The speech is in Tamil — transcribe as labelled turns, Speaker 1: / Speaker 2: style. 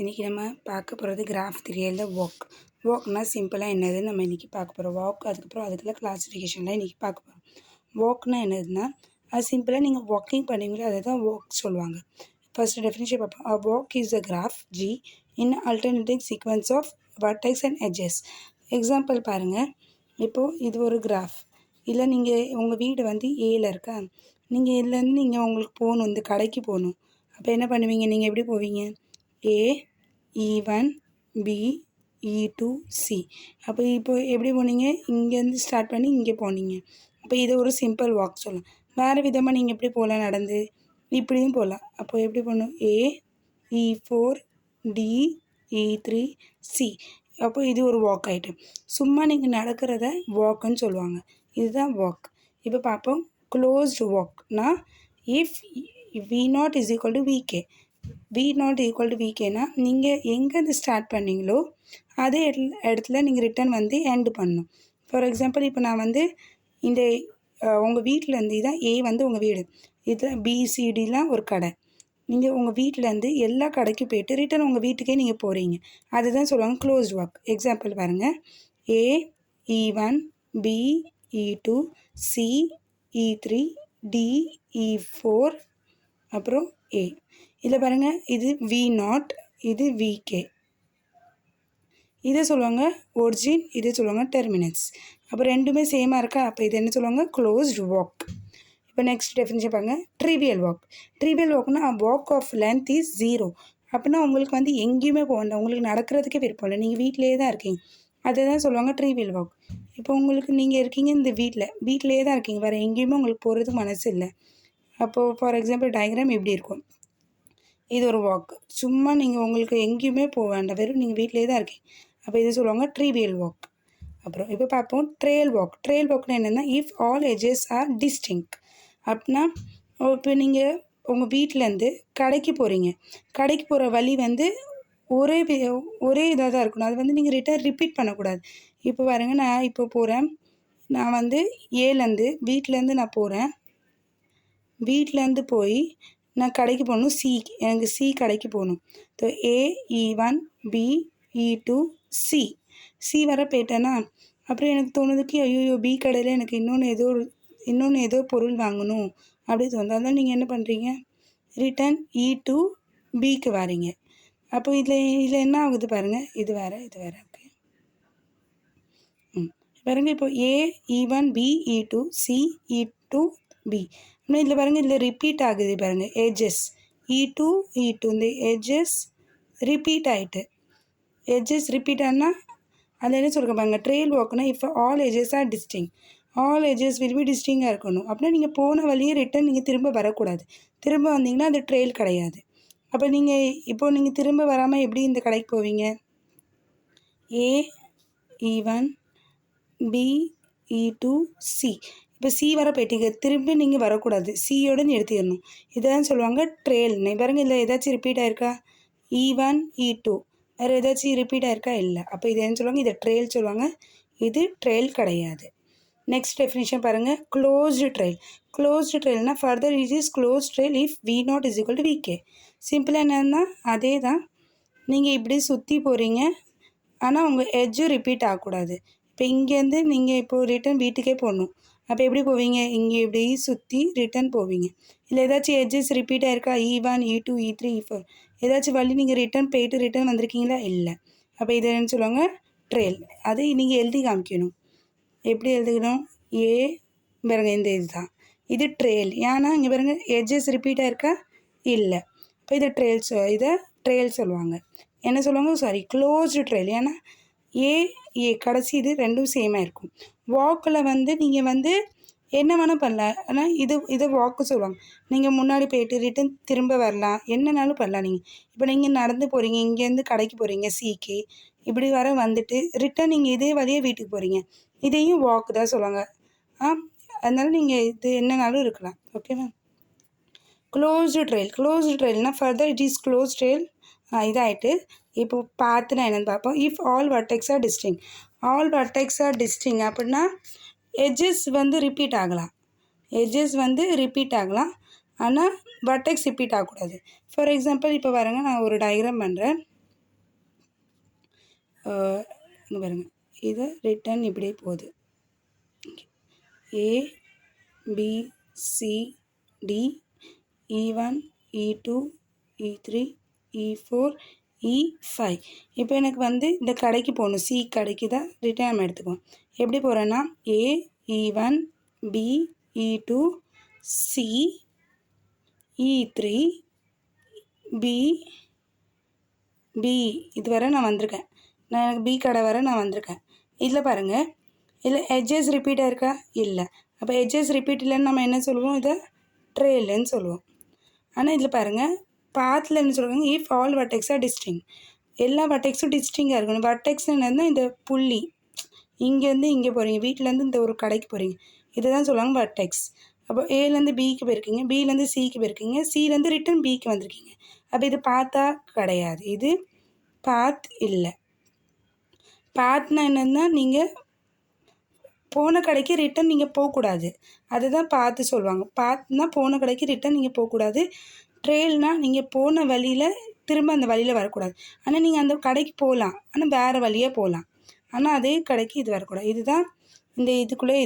Speaker 1: இன்றைக்கி நம்ம பார்க்க போகிறது கிராஃப் தியரியில் வாக்னா சிம்பிளாக என்னதுன்னு நம்ம இன்றைக்கி பார்க்க போகிறோம். வாக் அதுக்கப்புறம் அதுக்குள்ள கிளாஸிஃபிகேஷனில் இன்றைக்கி பார்க்க போகிறோம். வாக்னா என்னதுன்னா அது சிம்பிளாக நீங்கள் வாக்கிங் பண்ணுவீங்களோ அதை தான் வாக் சொல்லுவாங்க. ஃபர்ஸ்ட் டெஃபினிஷன் பார்ப்போம். Walk is a graph G in alternating sequence of vertex and edges. Example பாருங்கள். இப்போது இது ஒரு கிராஃப். இல்லை நீங்கள் உங்கள் வீடு வந்து ஏல இருக்கா, நீங்கள் இதுலேருந்து நீங்கள் உங்களுக்கு போகணும், இந்த கடைக்கு போகணும். அப்போ என்ன பண்ணுவீங்க, நீங்கள் எப்படி போவீங்க? A, E1, B, E2, C. அப்போ இப்போ எப்படி போனீங்க, இங்கேருந்து ஸ்டார்ட் பண்ணி இங்கே போனீங்க. அப்போ இதை ஒரு சிம்பிள் வாக் சொல்லலாம். வேறு விதமாக நீங்கள் எப்படி போகலாம், நடந்து இப்படியும் போகலாம். அப்போ எப்படி போகணும்? A, E4, D, E3, C. அப்போ இது ஒரு வாக் ஆகிட்டு. சும்மா நீங்கள் நடக்கிறத வாக்குன்னு சொல்லுவாங்க. இதுதான் வாக். இப்போ பார்ப்போம். க்ளோஸ்டு வாக்னா if V0 is equal to VK. V0 equal to VKனா நீங்கள் எங்கேருந்து ஸ்டார்ட் பண்ணீங்களோ அதே இடத்துல நீங்கள் ரிட்டர்ன் வந்து எண்டு பண்ணணும். ஃபார் எக்ஸாம்பிள் இப்போ நான் வந்து இந்த உங்கள் வீட்டிலேருந்து தான் A வந்து உங்கள் வீடு, இது BCDலாம் ஒரு கடை. நீங்கள் உங்கள் வீட்டிலேருந்து எல்லா கடைக்கும் போய்ட்டு ரிட்டர்ன் உங்கள் வீட்டுக்கே நீங்கள் போகிறீங்க. அதுதான் சொல்லுவாங்க க்ளோஸ்ட் வாக். எக்ஸாம்பிள் பாருங்கள். A, E1, B, E2, C, E3, D, E4, அப்புறம் A. இதில் பாருங்கள், இது V0, இது VK. இதை சொல்லுவாங்க ஒரிஜின், இதை சொல்லுவாங்க டெர்மினஸ். அப்போ ரெண்டுமே சேமாக இருக்கா, அப்போ இது என்ன சொல்லுவாங்க? Closed walk. இப்போ நெக்ஸ்ட் டெஃபினிஷன் பாருங்கள். Trivial walk. ட்ரிவியல் வாக்னா வாக் ஆஃப் லென்த் இஸ் 0. அப்படின்னா உங்களுக்கு வந்து எங்கேயுமே போக வேண்டாம், உங்களுக்கு நடக்கிறதுக்கே விருப்பம் இல்லை, நீங்கள் வீட்டிலே தான் இருக்கீங்க. அதை தான் சொல்லுவாங்க ட்ரிவியல் வாக். இப்போ உங்களுக்கு நீங்கள் இருக்கீங்க இந்த வீட்டிலே தான் இருக்கீங்க, வேறு எங்கேயுமே உங்களுக்கு போகிறதுக்கு மனசு இல்லை. அப்போது ஃபார் எக்ஸாம்பிள் டயக்ராம் எப்படி இருக்கும், இது ஒரு வாக். சும்மா நீங்கள் உங்களுக்கு எங்கேயுமே போக வேண்டாம், வெறும் நீங்கள் வீட்டிலே தான் இருக்கீங்க. அப்போ இது சொல்லுவாங்க ட்ரிவியல் வாக். அப்புறம் இப்போ பார்ப்போம் ட்ரெயில் வாக். ட்ரெயில் வாக்னா என்னென்னா if all edges are distinct. அப்படின்னா இப்போ நீங்கள் உங்கள் வீட்டிலேருந்து கடைக்கு போகிறீங்க, கடைக்கு போகிற வழி வந்து ஒரே இதாக தான் இருக்கணும். அது வந்து நீங்கள் ரிப்பீட் பண்ணக்கூடாது. இப்போ பாருங்கள், நான் இப்போ போகிறேன், நான் வந்து ஏலேருந்து வீட்டிலேருந்து நான் போகிறேன், வீட்டிலேருந்து போய் நான் கடைக்கு போகணும், எனக்கு சி கடைக்கு போகணும். So A, E1, B, E2, C வர போயிட்டேன்னா அப்புறம் எனக்கு தோணுதுக்கு ஐயோ பி கடையில் எனக்கு இன்னொன்று ஏதோ பொருள் வாங்கணும் அப்படி தோணுது. அதனால் நீங்கள் என்ன பண்ணுறீங்க, ரிட்டன் E2, பிக்கு வரீங்க. அப்போ இதில் என்ன ஆகுது பாருங்கள், இது வேறு. ஓகே, பாருங்கள். இப்போ A, E1, B, E2, C, E2, B. ஆனால் இதில் பாருங்கள், இதில் ரிப்பீட் ஆகுது பாருங்கள். எட்ஜஸ் E2, இந்த எட்ஜஸ் ரிப்பீட் ஆகிட்டு. எட்ஜஸ் ரிப்பீட் ஆனால் அதில் என்ன சொல்லுங்க பாருங்கள், ட்ரெயில் வாக்னா if all edges are distinct, all edges will be டிஸ்டிங்காக இருக்கணும். அப்படின்னா நீங்கள் போன வழியே ரிட்டன் நீங்கள் திரும்ப வரக்கூடாது. திரும்ப வந்தீங்கன்னா அது ட்ரெயில் கிடையாது. அப்போ நீங்கள் திரும்ப வராமல் எப்படி இந்த கடைக்கு போவீங்க? A, E1, B, E2, C. இப்போ சி வர போயிட்டீங்க, திரும்பி நீங்கள் வரக்கூடாது, சியோட நிறுத்திடணும். இதான் சொல்லுவாங்க ட்ரெயில்னு. பாருங்கள், இதில் ஏதாச்சும் ரிப்பீட் ஆயிருக்கா? E1, E2 வேறு ஏதாச்சும் ரிப்பீட் ஆயிருக்கா? இல்லை. அப்போ இது என்ன சொல்லுவாங்க? இதை ட்ரெயில் சொல்லுவாங்க. இது ட்ரெயில் கிடையாது. நெக்ஸ்ட் டெஃபினிஷன் பாருங்கள். Closed trail. க்ளோஸ்டு ட்ரெயில்னால் further it is close trail if V0 is equal to VK. சிம்பிளாக என்னன்னா அதே தான், நீங்கள் இப்படி சுற்றி போகிறீங்க, ஆனால் உங்கள் எட்ஜும் ரிப்பீட் ஆகக்கூடாது. இப்போ இங்கேருந்து நீங்கள் இப்போது ரிட்டன் வீட்டுக்கே போகணும். அப்போ எப்படி போவீங்க? இங்கே இப்படி சுற்றி ரிட்டன் போவீங்க. இல்லை ஏதாச்சும் எட்ஜஸ் ரிப்பீட் ஆயிருக்கா? E1, E2, E3, E4 ஏதாச்சும் வழி நீங்கள் ரிட்டன் போயிட்டு ரிட்டன் வந்திருக்கீங்களா? இல்லை. அப்போ இது என்ன சொல்லுவாங்க? ட்ரெயில். அது நீங்கள் எழுதி காமிக்கணும். எப்படி எழுதிக்கணும்? பாருங்க, இந்த இது தான், இது ட்ரெயில். ஏன்னா இங்கே பாருங்க, எட்ஜஸ் ரிப்பீட் ஆயிருக்கா? இல்லை. இப்போ இதை ட்ரெயில் சொல்லுவாங்க. என்ன சொல்லுவாங்க? Closed trail. ஏன்னா ஏ கடைசி இது ரெண்டும் சேமாக இருக்கும். வாக்கில் வந்து நீங்கள் வந்து என்ன வேணால் பண்ணலாம், ஆனால் இதை வாக்கு சொல்லுவாங்க. நீங்கள் முன்னாடி போயிட்டு ரிட்டன் திரும்ப வரலாம், என்னன்னாலும் பண்ணலாம். இப்போ நீங்கள் நடந்து போகிறீங்க, இங்கேருந்து கடைக்கு போகிறீங்க சிக்கு, இப்படி வந்துட்டு ரிட்டன் நீங்கள் இதே வழியே வீட்டுக்கு போகிறீங்க, இதையும் வாக்கு தான் சொல்லுவாங்க. அதனால் நீங்கள் இது என்னன்னாலும் இருக்கலாம். ஓகேவா? க்ளோஸ்டு ட்ரெயில்னால் further it is close trail. இதாகிட்டு. இப்போ பார்த்துனா என்னென்னு பார்ப்போம். If all vertex are distinct. All vertex are distinct அப்படின்னா எட்ஜஸ் வந்து ரிப்பீட் ஆகலாம், ஆனால் வர்டெக்ஸ் ரிப்பீட் ஆகக்கூடாது. ஃபார் எக்ஸாம்பிள் இப்போ பாருங்கள், நான் ஒரு டயக்ராம் பண்ணுறேன். இங்கே பாருங்கள், இது ரிட்டன் இப்படியே போகுது. A B C D E1 E2 E3 E4 E5. இப்போ எனக்கு வந்து இந்த கடைக்கு போகணும், சி கடைக்கு தான் ரிட்டர்ன் நம்ம எடுத்துக்குவோம். எப்படி போகிறேன்னா A E1 B E2 C E3 B இது வரை நான் வந்திருக்கேன். எனக்கு பி கடை வரை நான் வந்திருக்கேன். இதில் பாருங்கள், இதில் எட்ஜஸ் ரிப்பீட் ஆயிருக்கா? இல்லை. அப்போ எட்ஜஸ் ரிப்பீட் இல்லைன்னு நம்ம என்ன சொல்லுவோம்? இதை ட்ரெயில்னு சொல்லுவோம். ஆனால் இதில் பாருங்கள், பாத்தில் என்ன சொல்லுவாங்க? இஃப் ஆல் வர்டெக்ஸாக டிஸ்டிங். எல்லா வர்டெக்ஸும் டிஸ்டிங்காக இருக்கணும். வர்டெக்ஸ் என்னன்னா இந்த புள்ளி, இங்கேருந்து இங்கே போகிறீங்க, வீட்டிலேருந்து இந்த ஒரு கடைக்கு போகிறீங்க, இதை தான் சொல்லுவாங்க வர்டெக்ஸ். அப்போ ஏலேருந்து பிக்கு போயிருக்கீங்க, பிலேருந்து சிக்கு போயிருக்கீங்க, சிலேருந்து ரிட்டன் பிக்கு வந்திருக்கீங்க. அப்போ இது பார்த்தா கிடையாது, இது பாத் இல்லை. பாத்னா என்னென்னா நீங்கள் போன கடைக்கு ரிட்டன் நீங்கள் போகக்கூடாது, அதுதான் பார்த்து சொல்லுவாங்க. பார்த்துனா போன கடைக்கு ரிட்டன் நீங்கள் போகக்கூடாது. ட்ரெயில்னால் நீங்கள் போன வழியில் திரும்ப அந்த வழியில் வரக்கூடாது. ஆனால் நீங்கள் அந்த கடைக்கு போகலாம், ஆனால் வேறு வழியாக போகலாம், ஆனால் அதே கடைக்கு இது வரக்கூடாது. இதுதான் இந்த இதுக்குள்ளே